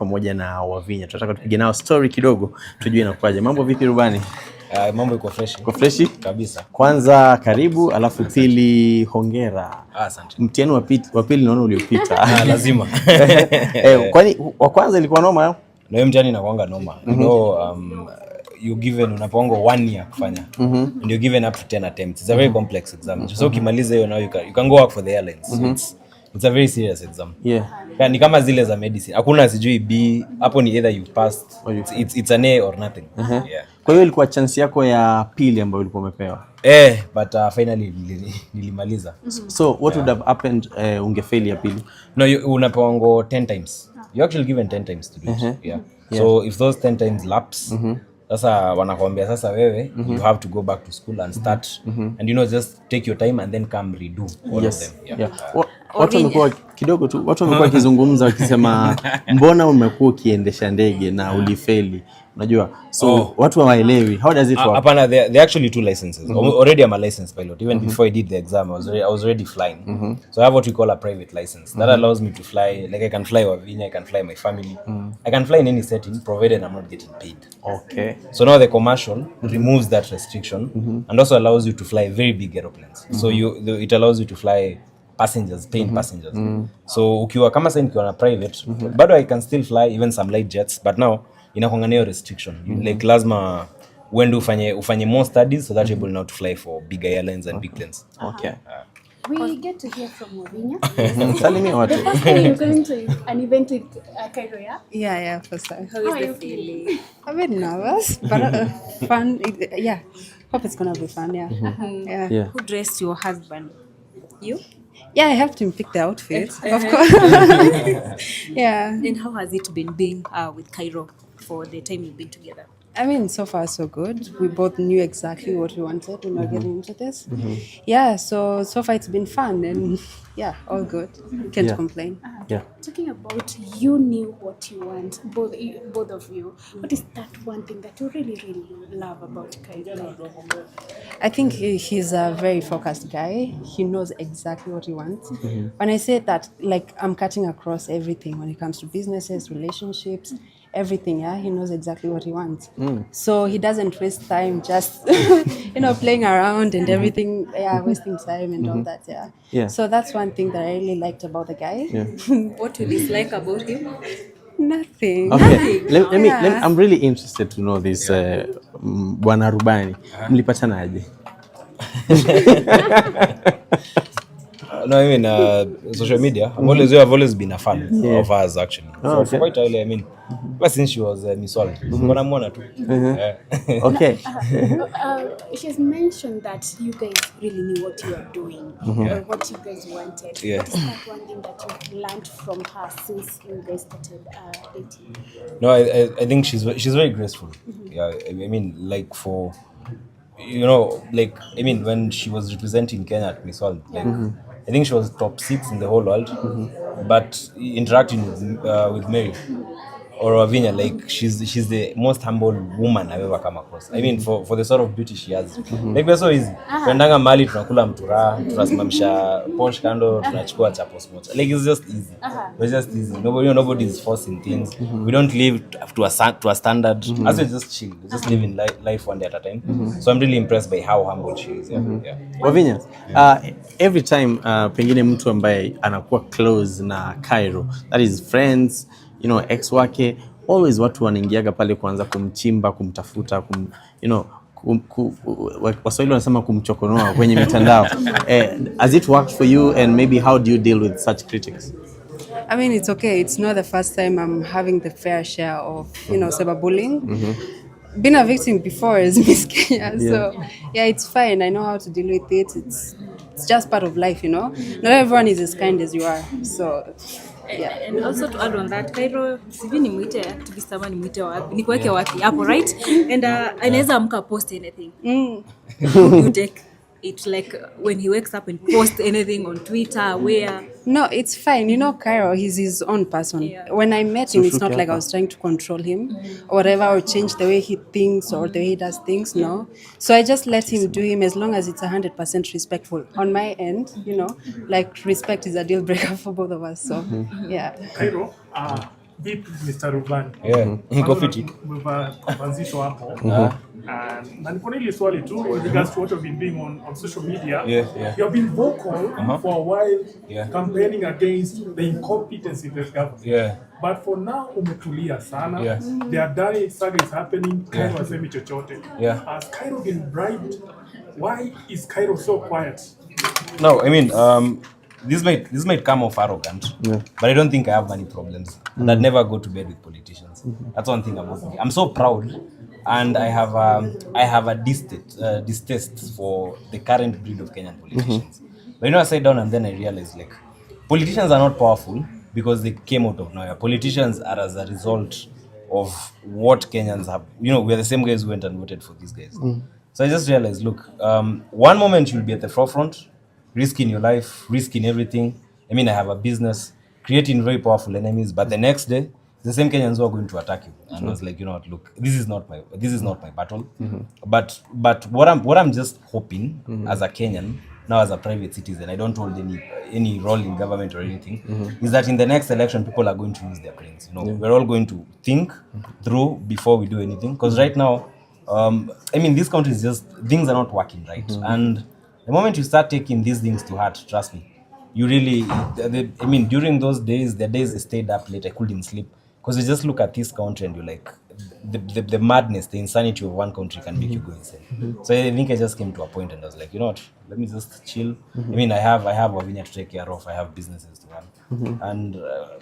pamoja na Wavinya. Tunataka tupige nao story kidogo tujue inakuaje. Mambo vipi rubani? Mambo iko fresh. Iko fresh kabisa. Kwanza karibu, alafu pili hongera. Asante. Mtihani wa pili naona uliopita. Lazima. Kwani wa kwanza ilikuwa noma? Na hiyo mtihani inakuanga noma. You know, you given unapongo 1 year kufanya. And you're given up to 10 attempts. It's a very complex exam. So ukimaliza hiyo now you can go work for the airlines. So it's a very serious exam. Ni kama zile za medicine. Hakuna sijui B, hapo ni either you passed, it's an A or nothing. Kwa hiyo ilikuwa chance yako ya pili ambayo ulikuwa umepewa. But finally nilimaliza. So what would have happened ungefail ya pili? No, unapewango 10 times. You're actually given 10 times to do it. So if those 10 times lapse, sasa wanakuambia sasa wewe you have to go back to school and start and you know just take your time and then come redo all of them. Watu wamekuwa kidogo tu, watu wamekuwa kizungumza wakisema mbona umekuwa ukiendesha ndege na ulifeli, unajua, so watu hawaelewi how does it work? Hapana, there actually 2 licenses. Already I'm a licensed pilot. Even before I did the exam, I was already flying. So I have what we call a private license that allows me to fly, like I can fly Wavinya, I can fly my family, I can fly in any setting provided I'm not getting paid. Okay. So now the commercial removes that restriction and also allows you to fly very big airplanes. So it allows you to fly passengers, paying passengers. So ukiwa kama sasa nikiwa na private, bado I can still fly even some light jets, but now inakuanga nayo restriction. Like lazima uende ufanye more studies so that you're able now to fly for big airlines and big planes. Okay. We get to hear from Wavinya. Tell me what. The first time you're going to an event with Kairo, yeah? Yeah, first time. How is the feeling? I'm a bit nervous, but fun. Hope it's gonna be fun. Yeah. Who dressed your husband? You? Yeah, I helped him pick the outfit, of course. Yeah. And how has it been being with Kairo for the time you've been together? I mean, so far so good. We both knew exactly what we wanted when we were getting into this. Yeah, so far it's been fun and yeah, all good. Can't complain. Talking about you knew what you want, both of you. What is that one thing that you really, really love about Kairo? I think he's a very focused guy. He knows exactly what he wants. When I say that, like, I'm cutting across everything when it comes to businesses, relationships, everything. He knows exactly what he wants. So he doesn't waste time just playing around and everything, wasting time and all that. So that's one thing that I really liked about the guy. What you dislike about him? Nothing. Okay. Let me I'm really interested to know this. Bwana Rubani, mlipatana aje? No, I mean, social media. I've always been a fan of hers, actually. So for quite early, I mean, ever since she was Miss World. Okay. She's mentioned that you guys really knew what you were doing or what you guys wanted. What is that one thing that you've learned from her since you guys started dating? No, I think she's very graceful. I mean, like for, like, I mean, when she was representing Kenya at Miss World, like, I think she was top 6 in the whole world, but interacting with Mary or Wavinya, like she's the most humble woman I've ever come across. I mean, for the sort of beauty she has, like we're so easy. Tuendanga mali tunakula mtura, tunasimamisha Porsche kando, tunachukua chapo smooth. Like it's just easy. It's just easy. Nobody is forcing things. We don't live to a standard. As we just chill, we just living life one day at a time. So I'm really impressed by how humble she is. Wavinya, every time pengine mtu ambaye anakuwa close na Kairo, that is friends, ex wake, always watu wanaingiaga pale kuanza kumchimba, kumtafuta, Waswahili wanasema kumchokonoa kwenye mitandao. Has it worked for you, and maybe how do you deal with such critics? I mean, it's okay. It's not the first time I'm having the fair share of, cyberbullying. Been a victim before as Miss Kenya, so it's fine. I know how to deal with it. It's just part of life, Not everyone is as kind as you are, so yeah. And also to add on that, Kairo, sivi ni muite activist ama ni muite wapi, ni kuweke wapi hapo, right? And anaweza amka post anything. You take it like when he wakes up and posts anything on Twitter, where? No, it's fine. Kairo, he's his own person. When I met him, it's not like I was trying to control him or whatever, or change the way he thinks or the way he does things, no. So I just let him do him as long as it's 100% respectful. On my end, like respect is a deal breaker for both of us, so yeah. Kairo, Vipi Mr. Rubani? Yeah, niko fiti. Mwanzisho hapo. Na niko na ile swali tu in regards to what you've been doing on social media. Yeah. You have been vocal for a while campaigning against the incompetence in the government. Yeah. But for now umetulia sana. Yeah. There are dirty saga is happening. Kairo hasemi chochote. Yeah. Has Kairo been bribed? Why is Kairo so quiet? No, I mean, this might come off arrogant, but I don't think I have many problems. And I'd never go to bed with politicians. That's one thing about me. I'm so proud, and I have a distaste for the current breed of Kenyan politicians. But I sat down and then I realized, like, politicians are not powerful because they came out of nowhere. Politicians are as a result of what Kenyans have. We're the same guys who went and voted for these guys. So I just realized, look, one moment you'll be at the forefront, risking your life, risking everything. I mean, I have a business, creating very powerful enemies, but the next day, the same Kenyans who are going to attack you. And I was like, you know what, look, this is not my battle. But what I'm just hoping as a Kenyan, now as a private citizen, I don't hold any role in government or anything, is that in the next election, people are going to use their brains. We're all going to think through before we do anything. Because right now, I mean, this country is just, things are not working right. And the moment you start taking these things to heart, trust me, you really, I mean, during those days, the days I stayed up late, I couldn't sleep. Because you just look at this country and you're like, the madness, the insanity of one country can make you go insane. So I think I just came to a point and I was like, you know what, let me just chill. I mean, I have Wavinya to take care of, I have businesses to run. And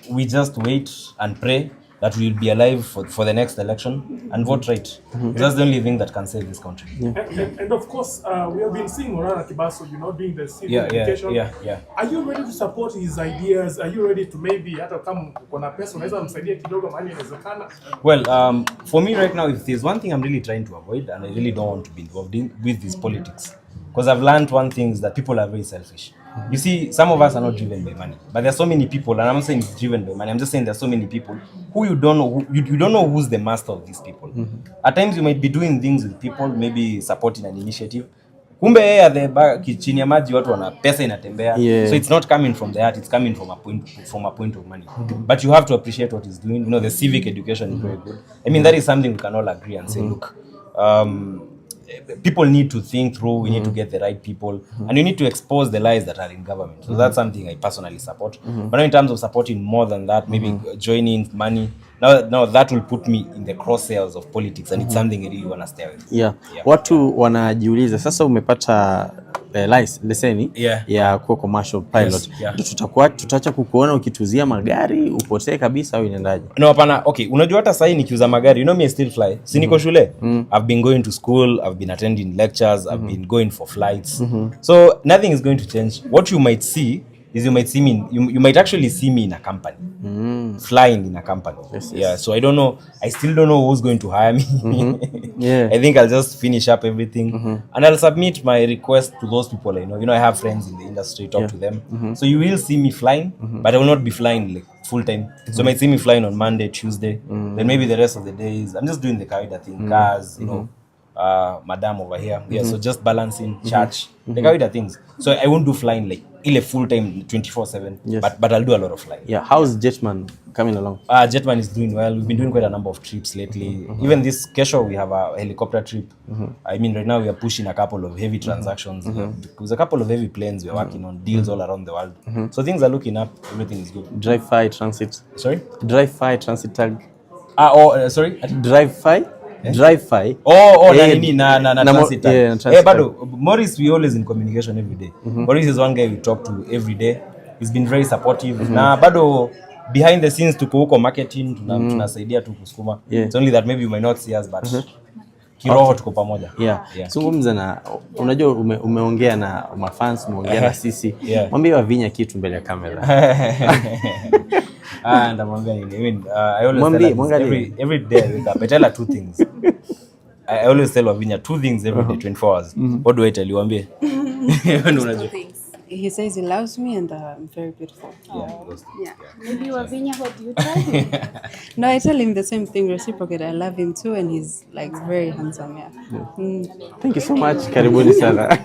we just wait and pray that we will be alive for the next election and vote right. That's the only thing that can save this country. And of course, we have been seeing Orana Kibaso, doing the civil education. Yeah. Are you ready to support his ideas? Are you ready to maybe hata kama kuna pesa unaweza msaidia kidogo mahali inawezekana? Well, for me right now, if there's one thing I'm really trying to avoid, and I really don't want to be involved with this politics, because I've learned one thing is that people are very selfish. You see, some of us are not driven by money, but there are so many people, and I'm not saying it's driven by money, I'm just saying there are so many people who you don't know, you don't know who's the master of these people. At times you might be doing things with people, maybe supporting an initiative. Kumbe chini ya maji watu wana pesa inatembea. So it's not coming from the heart, it's coming from a point of money. But you have to appreciate what he's doing. The civic education is very good. I mean, that is something we can all agree and say, look, people need to think through, we need to get the right people, and you need to expose the lies that are in government. So that's something I personally support. But in terms of supporting more than that, maybe joining money, now that will put me in the crosshairs of politics, and it's something I really want to stay with. Watu wanajiuliza sasa umepata leseni ya kuwa commercial pilot. Tutaacha kukuona ukituzia magari upotee kabisa au inaendaje? No, hapana. Okay, unajua hata sasa nikiuza magari, me I still fly. Si niko shule. I've been going to school, I've been attending lectures, I've been going for flights. So nothing is going to change. What you might see is you might see me you might actually see me in a company. Flying in a company. Yes. So I don't know, I still don't know who's going to hire me. I think I'll just finish up everything and I'll submit my request to those people I know. I have friends in the industry, talk to them. So you will see me flying, but I will not be flying like full time. So you might see me flying on Monday, Tuesday, then maybe the rest of the days I'm just doing the kawaida thing, cars, madam over here. So just balancing church, the kawaida things. So I won't do flying like ile full time 24/7, but I'll do a lot of flying. How's Jetman coming along? Jetman is doing well. We've been doing quite a number of trips lately. Even this kesho we have a helicopter trip. I mean, right now we are pushing a couple of heavy transactions. There's a couple of heavy planes we are working on, deals all around the world. So things are looking up. Everything is good. Drive-Fi transit. Sorry? Drive-Fi transit tag. Sorry? Drive-Fi? Drive-Fi. Na transit tag. Bado, Morris, we always in communication every day. Morris is one guy we talk to every day. He's been very supportive. Na bado behind the scenes tuko huko marketing, tunasaidia tu kusukuma. It's only that maybe you might not see us, but kiroho tuko pamoja. Zungumza na, unajua umeongea na mafans, umeongea na sisi. Mwambie Wavinya kitu mbele ya kamera. Ndamwambia nini? I mean, I always tell every day I wake up, I tell her two things. I always tell Wavinya two things every day, 24 hours. What do I tell you? Waambie. Two things. He says he loves me and I'm very beautiful. Maybe Wavinya, what do you tell him? No, I tell him the same thing, reciprocate. I love him too, and he's like very handsome. Thank you so much. Karibuni sana.